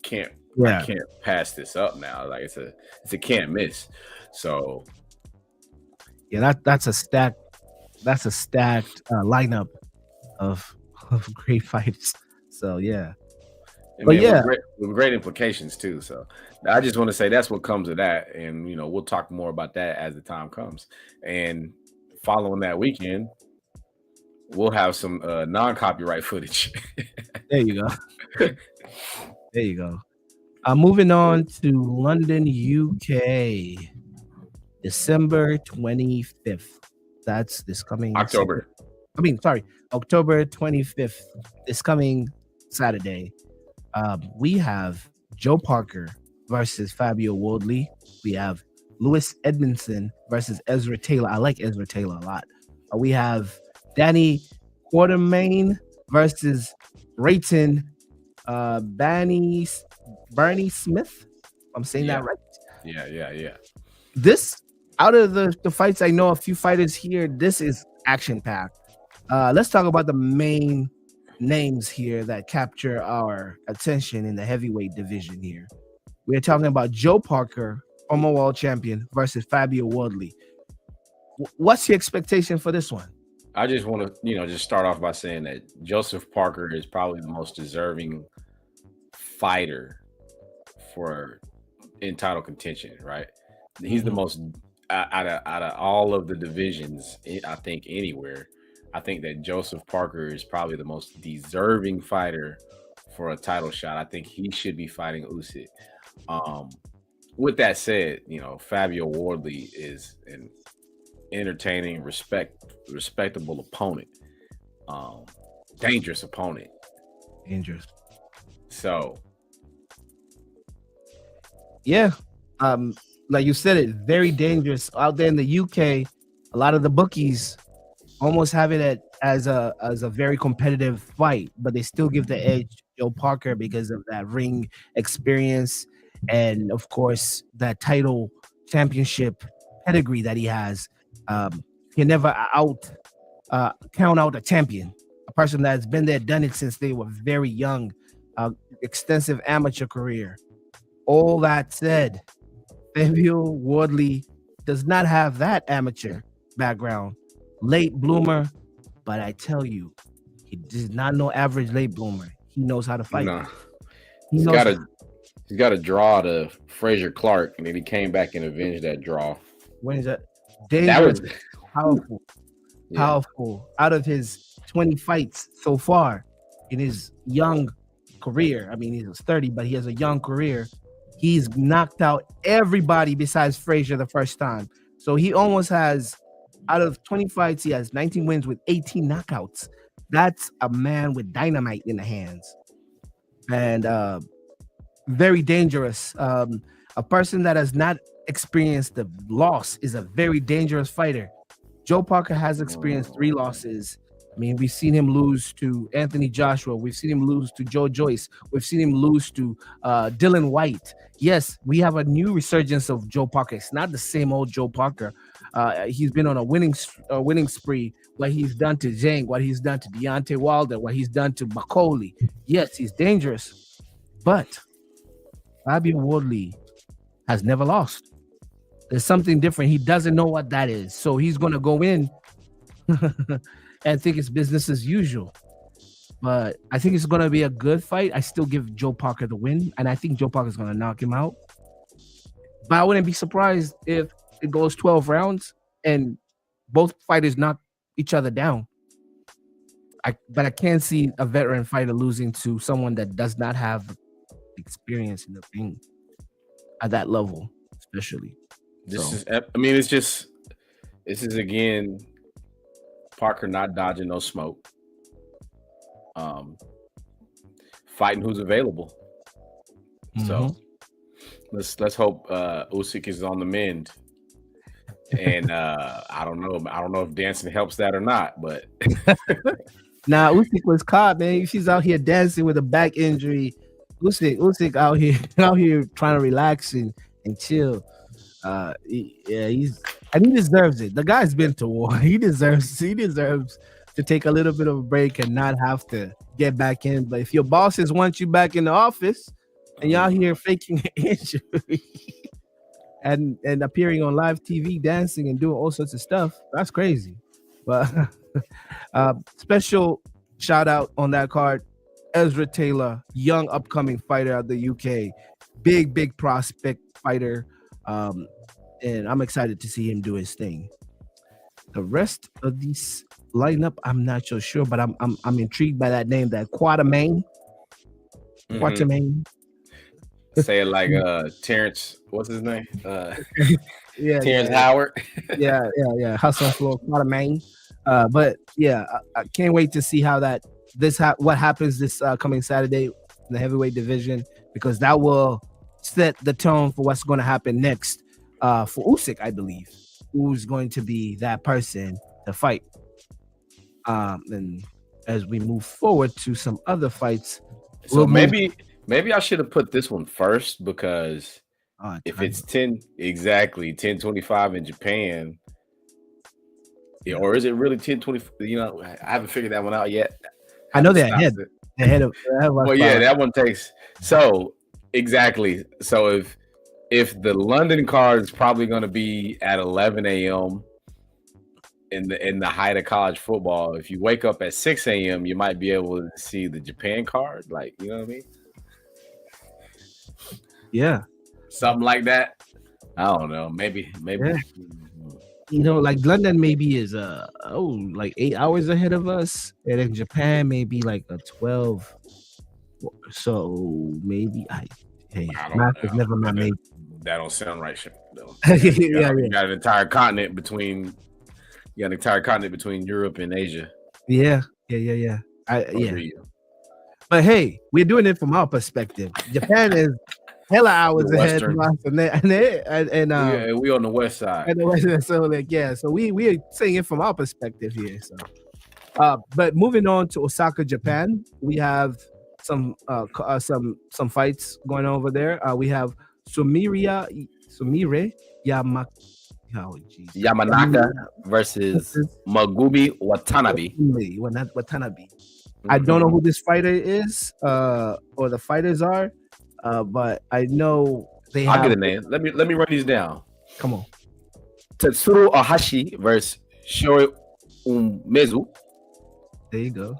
Speaker 2: can't pass this up now. Like it's a can't miss. So
Speaker 1: yeah, that's a stacked lineup of great fights. So yeah.
Speaker 2: With great implications too. So I just want to say that's what comes of that, and we'll talk more about that as the time comes. And following that weekend, we'll have some non-copyright footage.
Speaker 1: There you go. There you go. Moving on to London, UK, December 25th. That's this coming
Speaker 2: October.
Speaker 1: October 25th. This coming Saturday. We have Joe Parker versus Fabio Wardley. We have Lewis Edmondson versus Ezra Taylor. I like Ezra Taylor a lot. We have Danny Quartermain versus Rayton Bernie Smith. I'm saying that right?
Speaker 2: Yeah.
Speaker 1: This, out of the fights, I know a few fighters here. This is action-packed. Let's talk about the main names here that capture our attention in the heavyweight division here. We're talking about Joe Parker, former world champion, versus Fabio Wardley. What's your expectation for this one?
Speaker 2: I just want to, just start off by saying that Joseph Parker is probably the most deserving fighter in title contention, right? He's the most out of all of the divisions, I think, anywhere. I think that Joseph Parker is probably the most deserving fighter for a title shot. I think he should be fighting Usyk. Um, with that said, Fabio Wardley is an entertaining, respectable opponent, dangerous opponent.
Speaker 1: Dangerous.
Speaker 2: So,
Speaker 1: yeah, like you said, it's very dangerous out there in the UK. A lot of the bookies almost have it as a very competitive fight, but they still give the edge to Joe Parker because of that ring experience and, of course, that title championship pedigree that he has. He never count out a champion, a person that's been there, done it since they were very young, extensive amateur career. All that said, Fabio Wardley does not have that amateur background. Late bloomer, but I tell you, he is not no average late bloomer. He knows how to fight.
Speaker 2: No. He's got a draw to Frazier Clark, and then he came back and avenged that draw.
Speaker 1: When is that?
Speaker 2: That was
Speaker 1: powerful.
Speaker 2: Yeah.
Speaker 1: Powerful. Out of his 20 fights so far in his young career, I mean, he's 30, but he has a young career. He's knocked out everybody besides Frazier the first time. So he almost has, out of 20 fights, he has 19 wins with 18 knockouts. That's a man with dynamite in the hands. And very dangerous. A person that has not experienced the loss is a very dangerous fighter. Joe Parker has experienced 3 losses. I mean, we've seen him lose to Anthony Joshua. We've seen him lose to Joe Joyce. We've seen him lose to Dylan White. Yes, we have a new resurgence of Joe Parker. It's not the same old Joe Parker. He's been on a winning spree. What he's done to Zhang, what he's done to Deontay Wilder, what he's done to Bakoli. Yes, he's dangerous, but Fabio Wardley has never lost. There's something different. He doesn't know what that is, so he's gonna go in and think it's business as usual. But I think it's gonna be a good fight. I still give Joe Parker the win, and I think Joe Parker's gonna knock him out. But I wouldn't be surprised if it goes 12 rounds and both fighters knock each other down. But I can't see a veteran fighter losing to someone that does not have experience in the ring at that level, especially.
Speaker 2: This is again Parker not dodging no smoke. Fighting who's available. So let's hope Usyk is on the mend. And I don't know if dancing helps that or not, but
Speaker 1: Nah, Usyk was caught, man. She's out here dancing with a back injury. Usyk out here trying to relax and chill. He deserves it. The guy's been to war. He deserves to take a little bit of a break and not have to get back in. But if your bosses want you back in the office and y'all here faking an injury and appearing on live TV, dancing and doing all sorts of stuff, that's crazy. But special shout out on that card, Ezra Taylor, young upcoming fighter out of the UK, big prospect fighter. And I'm excited to see him do his thing. The rest of this lineup, I'm not so sure, but I'm intrigued by that name, that Quatermain. Quatermain.
Speaker 2: Say it like Terrence, what's his name? Terrence
Speaker 1: Yeah.
Speaker 2: Howard.
Speaker 1: yeah. Hustle Floor Quatermain. But yeah, I can't wait to see how what happens this coming Saturday in the heavyweight division, because that will set the tone for what's going to happen next for Usyk, I believe, who's going to be that person to fight. And as we move forward to some other fights,
Speaker 2: so maybe I should have put this one first, because if it's 10:25 in Japan, or is it really 10:20? I haven't figured that one out yet.
Speaker 1: I know they're ahead.
Speaker 2: Well, yeah, that one takes so exactly. So if the London card is probably going to be at 11 a.m. in the height of college football, if you wake up at 6 a.m., you might be able to see the Japan card. Like, you know what I mean?
Speaker 1: Yeah,
Speaker 2: something like that. I don't know. Maybe.
Speaker 1: Yeah. like London maybe is like 8 hours ahead of us, and then Japan maybe like a 12. So maybe
Speaker 2: I don't
Speaker 1: math is
Speaker 2: know.
Speaker 1: never my major.
Speaker 2: That don't sound right, though.
Speaker 1: You
Speaker 2: got an entire continent between. You got an entire continent between Europe and Asia.
Speaker 1: Yeah. But hey, we're doing it from our perspective. Japan is hella hours ahead of us, and
Speaker 2: we on the west side.
Speaker 1: So so we are saying it from our perspective here. So, but moving on to Osaka, Japan, we have some fights going on over there. We have Sumire
Speaker 2: Yamanaka versus Megumi Watanabe.
Speaker 1: Watanabe. I don't know who this fighter is, or the fighters are, but I know they have.
Speaker 2: I'll get a name. Let me run these down.
Speaker 1: Come on.
Speaker 2: Tetsuro Ohashi versus Shori Umezu.
Speaker 1: There you go.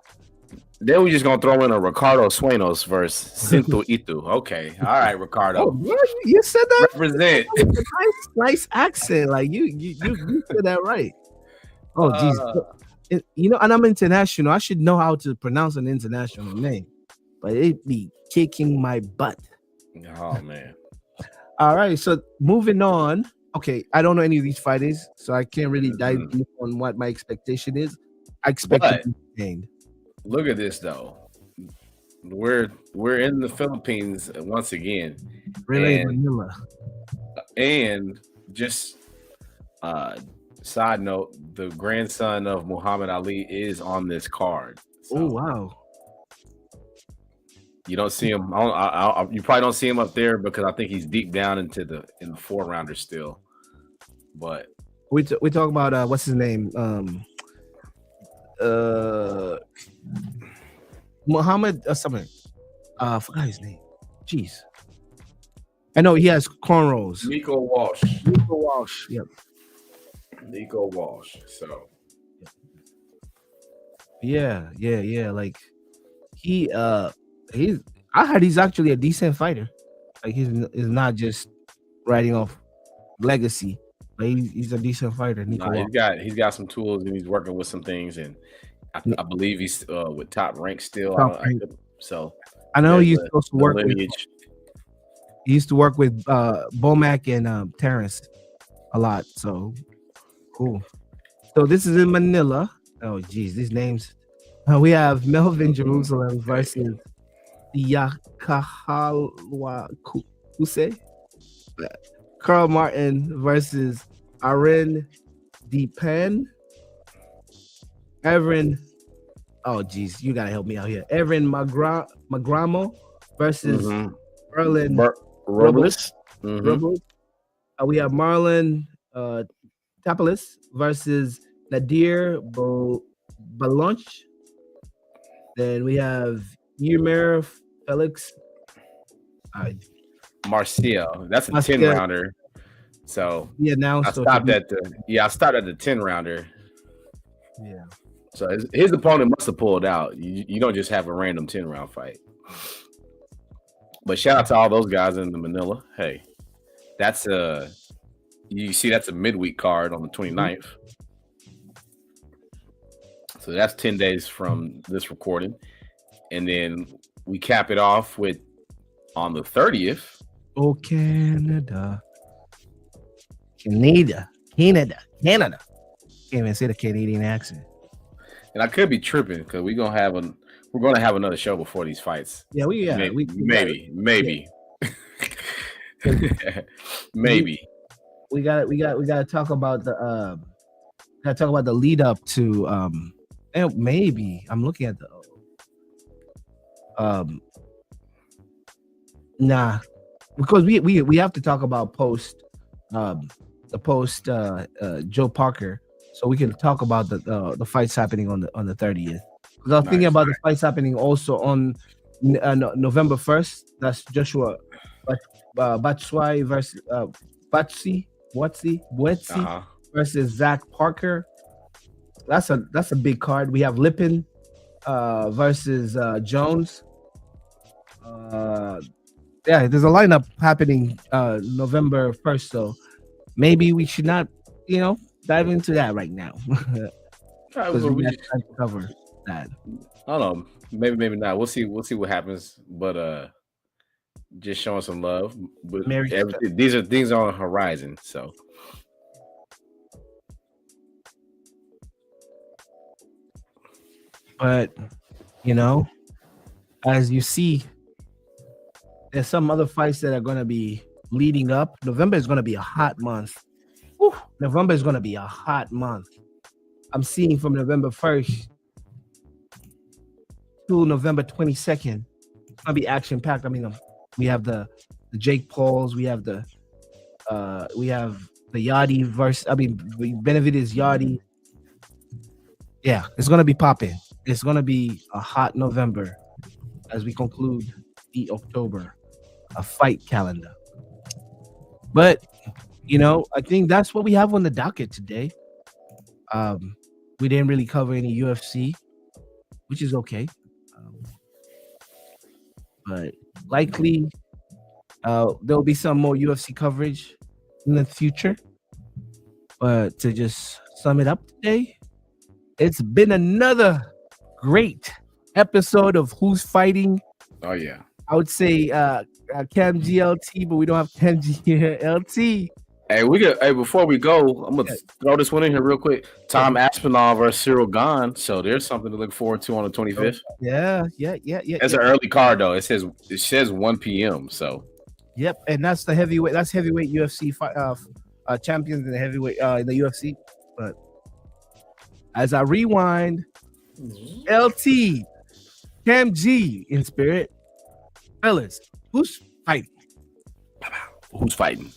Speaker 2: Then we just gonna throw in a Ricardo Suenos versus Sinto Ito. Okay, all right, Ricardo.
Speaker 1: You said that.
Speaker 2: Represent.
Speaker 1: Nice accent. Like you said that right. Oh, geez. And I'm international. I should know how to pronounce an international name, but it be kicking my butt.
Speaker 2: Oh man.
Speaker 1: All right. So moving on. Okay, I don't know any of these fighters, so I can't really dive deep on what my expectation is. I expect it to be gained.
Speaker 2: Look at this though. We're in the Philippines once again.
Speaker 1: Really, Manila.
Speaker 2: And just side note, the grandson of Muhammad Ali is on this card. So
Speaker 1: oh wow.
Speaker 2: You don't see him. You probably don't see him up there because I think he's deep down in the 4-rounder still. But
Speaker 1: we talk about what's his name? Muhammad something. I forgot his name. Jeez. I know he has cornrows.
Speaker 2: Nico Walsh.
Speaker 1: Yep.
Speaker 2: Nico Walsh. So.
Speaker 1: Yeah. Like he's actually a decent fighter. Like he's not just riding off legacy. But he's a decent fighter.
Speaker 2: He's got some tools and he's working with some things, and I believe he's with Top Rank still. So
Speaker 1: I know he used to work with. He used to work with Bomac and Terrence a lot. So cool. So this is in Manila. Oh geez, these names. We have Melvin Jerusalem versus Yakahalwa Kuse. Carl Martin versus Aren Depan. Evan. Oh geez, you gotta help me out here. Evan Magramo versus Merlin
Speaker 2: Robles.
Speaker 1: We have Marlon Tapalis versus Nadir Balonch. Then we have Yumer Felix.
Speaker 2: Marcio. That's a 10-rounder. So
Speaker 1: yeah, now
Speaker 2: I stopped at the 10-rounder.
Speaker 1: Yeah.
Speaker 2: So his opponent must have pulled out. You don't just have a random 10-round fight. But shout out to all those guys in the Manila. Hey, that's you see that's a midweek card on the 29th. So that's 10 days from this recording. And then we cap it off with on the 30th.
Speaker 1: Oh, Canada. Can't even say the Canadian accent.
Speaker 2: And I could be tripping because we're gonna have another show before these fights.
Speaker 1: Yeah, maybe.
Speaker 2: Maybe.
Speaker 1: We got to talk about the lead up to and maybe I'm looking at the because we have to talk about post Joe Parker, so we can talk about the fights happening on the 30th. Because I was thinking about the fights happening also on November 1st. That's Joshua Batshuayi versus Buetsy versus Zach Parker. That's a big card. We have Lippin versus Jones. There's a lineup happening November 1st, so maybe we should not, dive into that right now because
Speaker 2: Well,
Speaker 1: we
Speaker 2: we
Speaker 1: got
Speaker 2: just,
Speaker 1: time to cover that.
Speaker 2: I don't know. Maybe not. We'll see. We'll see what happens. But just showing some love. But
Speaker 1: Mary,
Speaker 2: everything, these are things on the horizon. So
Speaker 1: but you know, as you see, there's some other fights that are going to be leading up. November is going to be a hot month. Whew, November is going to be a hot month. I'm seeing from November 1st to November 22nd. It's going to be action packed. I mean, we have the Jake Pauls, we have the Yachty versus. I mean, Benavidez Yachty. Yeah, it's going to be popping. It's going to be a hot November as we conclude the October fight calendar. But you know, I think that's what we have on the docket today. We didn't really cover any UFC, which is okay. But likely there'll be some more UFC coverage in the future. But to just sum it up today, it's been another great episode of Who's Fighting.
Speaker 2: oh yeah.
Speaker 1: I would say Kam Gee LT, but we don't have Kam Gee here. LT.
Speaker 2: Hey, before we go, I'm gonna throw this one in here real quick. Tom Aspinall versus Cyril Gahn. So there's something to look forward to on the 25th.
Speaker 1: Yeah.
Speaker 2: It's an early card though. It says 1 p.m. So
Speaker 1: Yep, and that's the heavyweight. That's heavyweight UFC champions in the heavyweight in the UFC. But as I rewind, LT, Kam Gee in spirit, fellas, who's fighting?
Speaker 2: who's fighting?